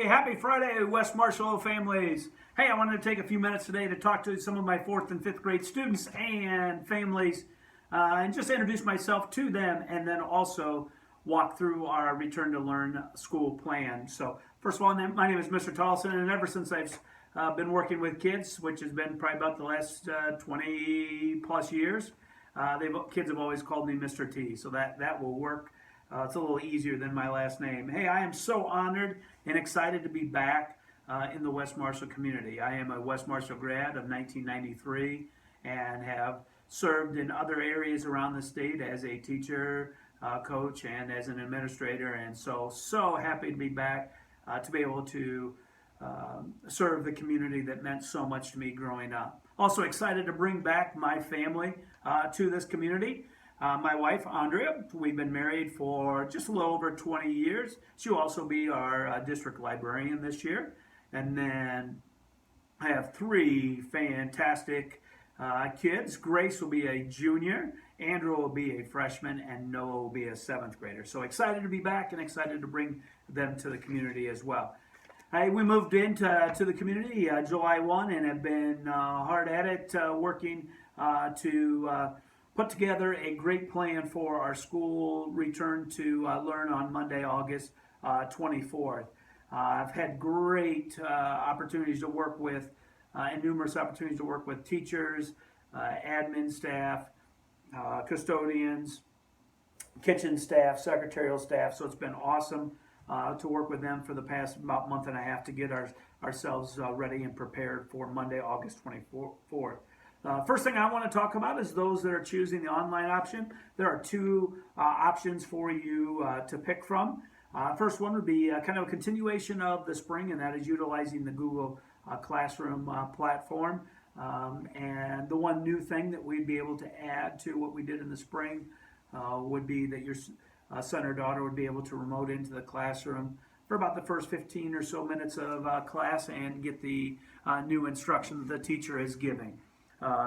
happy Friday, West Marshall families. Hey, I wanted to take a few minutes today to talk to some of my 4th and 5th grade students and families and just introduce myself to them and then also walk through our Return to Learn school plan. So first of all, my name is Mr. Tollefson, and ever since I've been working with kids, which has been probably about the last 20 plus years, kids have always called me Mr. T, so that will work. It's a little easier than my last name. Hey, I am so honored and excited to be back in the West Marshall community. I am a West Marshall grad of 1993 and have served in other areas around the state as a teacher, coach, and as an administrator, and so happy to be back to be able to serve the community that meant so much to me growing up. Also excited to bring back my family to this community. My wife, Andrea, we've been married for just a little over 20 years. She'll also be our district librarian this year. And then I have 3 fantastic kids. Grace will be a junior, Andrew will be a freshman, and Noah will be a 7th grader. So excited to be back and excited to bring them to the community as well. We moved into the community July 1 and have been hard at it working to put together a great plan for our school return to learn on Monday, August 24th. I've had great opportunities to work with and numerous opportunities to work with teachers, admin staff, custodians, kitchen staff, secretarial staff. So it's been awesome to work with them for the past about month and a half to get ourselves ready and prepared for Monday, August 24th. First thing I want to talk about is those that are choosing the online option. There are 2 options for you to pick from. First one would be kind of a continuation of the spring, and that is utilizing the Google Classroom platform. And the one new thing that we'd be able to add to what we did in the spring would be that your son or daughter would be able to remote into the classroom for about the first 15 or so minutes of class and get the new instruction that the teacher is giving.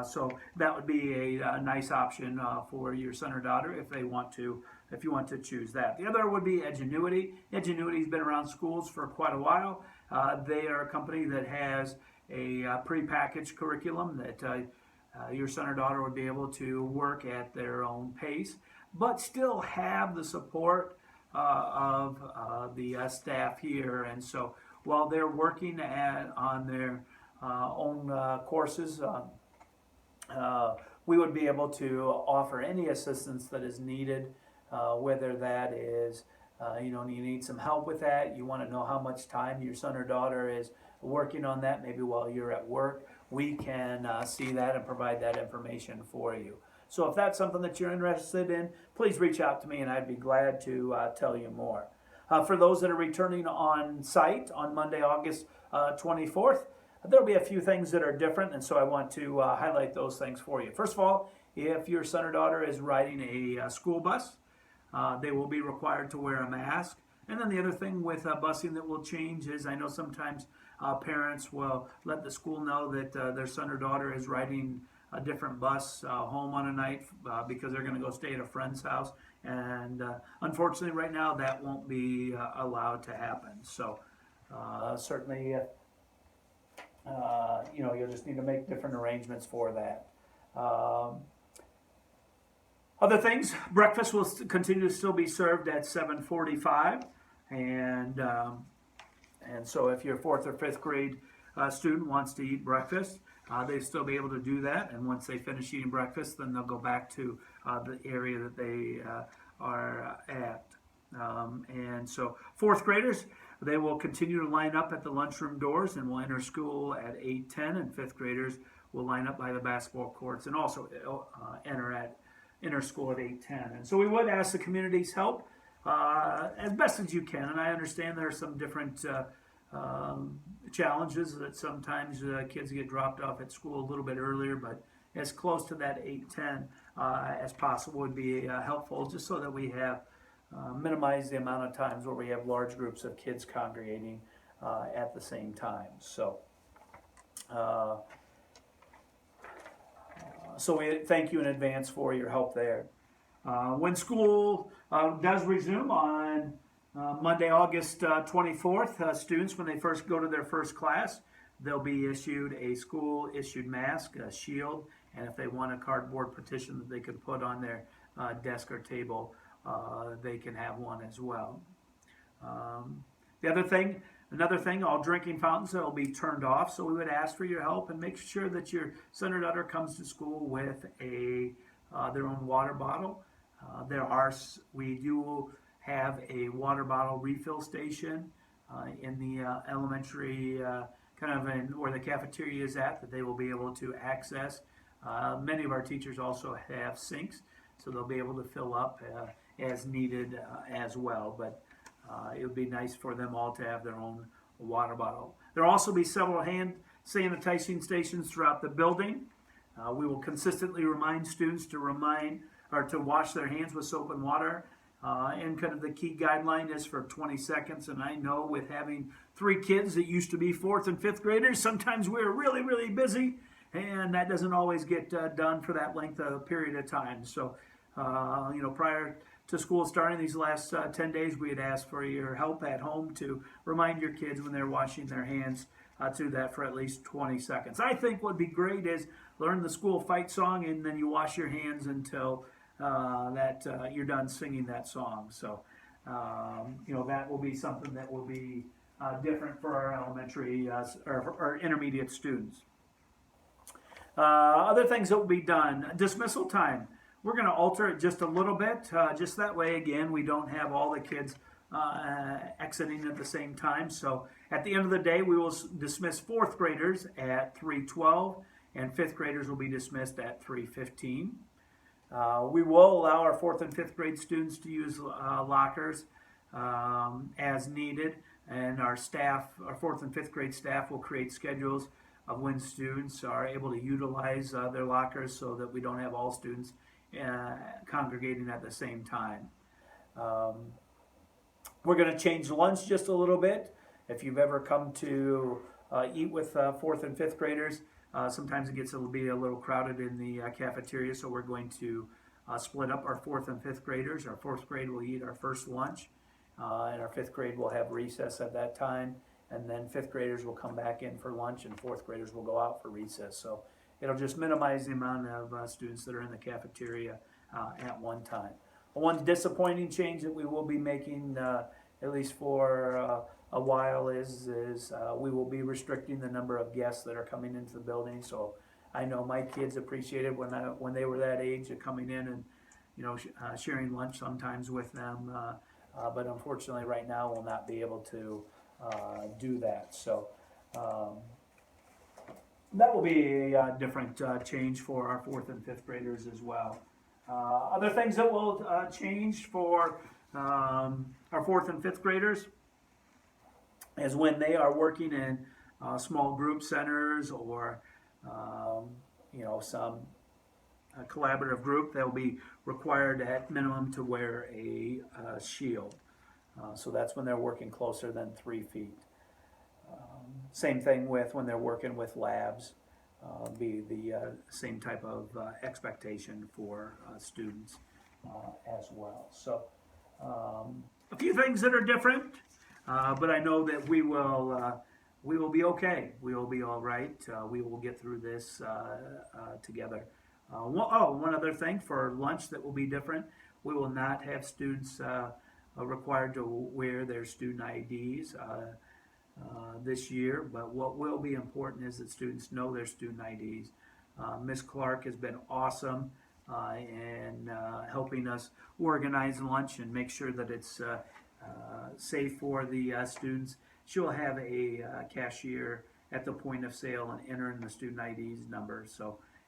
So that would be a nice option for your son or daughter if you want to choose that. The other would be Edgenuity. Edgenuity's been around schools for quite a while. They are a company that has a prepackaged curriculum that your son or daughter would be able to work at their own pace, but still have the support of the staff here. And so while they're working on their own courses, we would be able to offer any assistance that is needed, whether that is, you need some help with that, you want to know how much time your son or daughter is working on that, maybe while you're at work, we can see that and provide that information for you. So if that's something that you're interested in, please reach out to me and I'd be glad to tell you more. For those that are returning on site on Monday, August 24th, there'll be a few things that are different, and so I want to highlight those things for you. First of all, if your son or daughter is riding a school bus, they will be required to wear a mask. And then the other thing with busing that will change is I know sometimes parents will let the school know that their son or daughter is riding a different bus home on a night because they're going to go stay at a friend's house. And unfortunately right now that won't be allowed to happen. So certainly you'll just need to make different arrangements for that. Other things, breakfast will continue to still be served at 7:45, and so if your 4th or 5th grade student wants to eat breakfast, they'll still be able to do that. And once they finish eating breakfast, then they'll go back to the area that they are at. And so 4th graders, they will continue to line up at the lunchroom doors and will enter school at 8:10, and 5th graders will line up by the basketball courts and also enter school at 8:10. And so we would ask the community's help as best as you can. And I understand there are some different challenges that sometimes kids get dropped off at school a little bit earlier, but as close to that 8:10 as possible would be helpful, just so that we have minimize the amount of times where we have large groups of kids congregating at the same time. So we thank you in advance for your help there. When school does resume on Monday, August 24th, students, when they first go to their first class, they'll be issued a school-issued mask, a shield, and if they want a cardboard partition that they could put on their desk or table, they can have one as well. Another thing, all drinking fountains will be turned off, so we would ask for your help and make sure that your son or daughter comes to school with their own water bottle. We do have a water bottle refill station in the elementary where the cafeteria is at, that they will be able to access. Many of our teachers also have sinks, so they'll be able to fill up as needed as well. But it would be nice for them all to have their own water bottle. There will also be several hand sanitizing stations throughout the building. We will consistently remind students to wash their hands with soap and water. And kind of the key guideline is for 20 seconds. And I know with having 3 kids that used to be 4th and 5th graders, sometimes we're really, really busy, and that doesn't always get done for that length of period of time. So, prior to school starting these last 10 days, we had asked for your help at home to remind your kids when they're washing their hands to that for at least 20 seconds. I think what would be great is learn the school fight song, and then you wash your hands until you're done singing that song. So, that will be something that will be different for our elementary or intermediate students. Other things that will be done, dismissal time. We're going to alter it just a little bit, just that way, again, we don't have all the kids exiting at the same time. So at the end of the day, we will dismiss 4th graders at 3:12, and 5th graders will be dismissed at 3:15. We will allow our 4th and 5th grade students to use lockers as needed, and our 4th and 5th grade staff will create schedules of when students are able to utilize their lockers so that we don't have all students congregating at the same time. We're going to change lunch just a little bit. If you've ever come to eat with 4th and 5th graders, sometimes it gets a little crowded in the cafeteria, so we're going to split up our 4th and 5th graders. Our 4th grade will eat our first lunch, and our 5th grade will have recess at that time, and then 5th graders will come back in for lunch, and 4th graders will go out for recess. So it'll just minimize the amount of students that are in the cafeteria at one time. One disappointing change that we will be making, at least for a while, is we will be restricting the number of guests that are coming into the building. So I know my kids appreciated when they were that age of coming in and sharing lunch sometimes with them, but unfortunately right now we'll not be able to do that. So that will be a different change for our 4th and 5th graders as well. Other things that will change for our 4th and 5th graders is when they are working in small group centers or some collaborative group, they'll be required at minimum to wear a shield. So that's when they're working closer than 3 feet. Same thing with when they're working with labs, be the same type of expectation for students as well. So a few things that are different, but I know that we will be okay. We will be all right. We will get through this together. One other thing for lunch that will be different. We will not have students required to wear their student IDs this year, but what will be important is that students know their student IDs. Ms. Clark has been awesome in helping us organize lunch and make sure that it's safe for the students. She'll have a cashier at the point of sale and entering the student IDs number,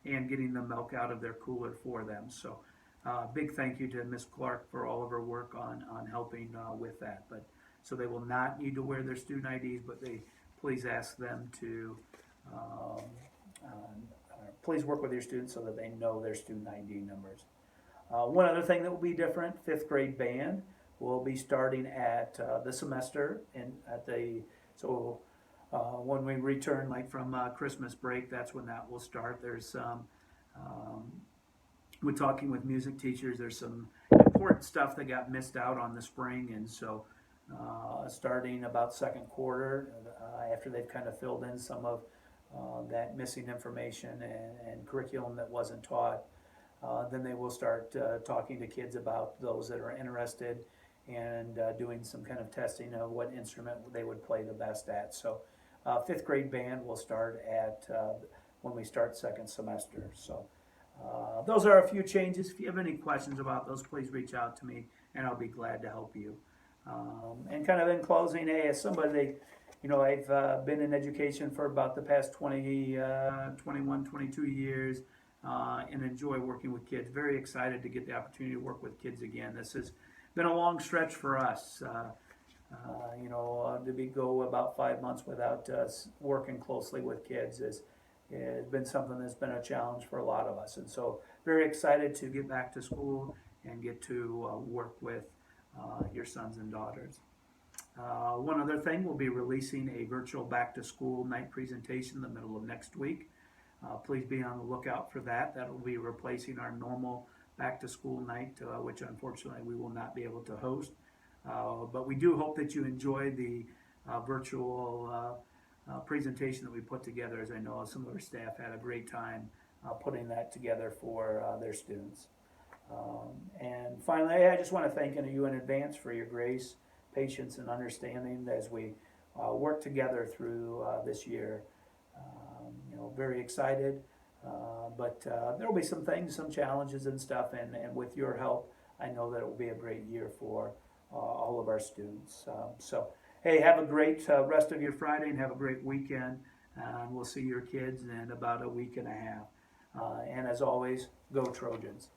and getting the milk out of their cooler for them. So big thank you to Ms. Clark for all of her work on helping with that. But so they will not need to wear their student IDs, but please ask them to please work with your students so that they know their student ID numbers. One other thing that will be different, 5th grade band will be starting at the semester when we return from Christmas break, that's when that will start. There's some, we're talking with music teachers, there's some important stuff that got missed out on the spring, and so starting about second quarter, after they've kind of filled in some of that missing information and curriculum that wasn't taught. Then they will start talking to kids about those that are interested and doing some kind of testing of what instrument they would play the best at. So fifth grade band will start at when we start second semester. So those are a few changes. If you have any questions about those, please reach out to me and I'll be glad to help you. And kind of in closing, hey, as somebody, I've been in education for about the past 21, 22 years and enjoy working with kids. Very excited to get the opportunity to work with kids again. This has been a long stretch for us. To go about 5 months without working closely with kids has been something that's been a challenge for a lot of us. And so very excited to get back to school and get to work with your sons and daughters. One other thing, we'll be releasing a virtual back to school night presentation in the middle of next week. Please be on the lookout for that. That will be replacing our normal back to school night, which unfortunately we will not be able to host. But we do hope that you enjoy the virtual presentation that we put together, as I know some of our staff had a great time putting that together for their students. And finally, I just want to thank you in advance for your grace, patience, and understanding as we work together through this year. Very excited, but there will be some things, some challenges and stuff, and with your help, I know that it will be a great year for all of our students. So, hey, have a great rest of your Friday and have a great weekend. We'll see your kids in about a week and a half. And as always, go Trojans.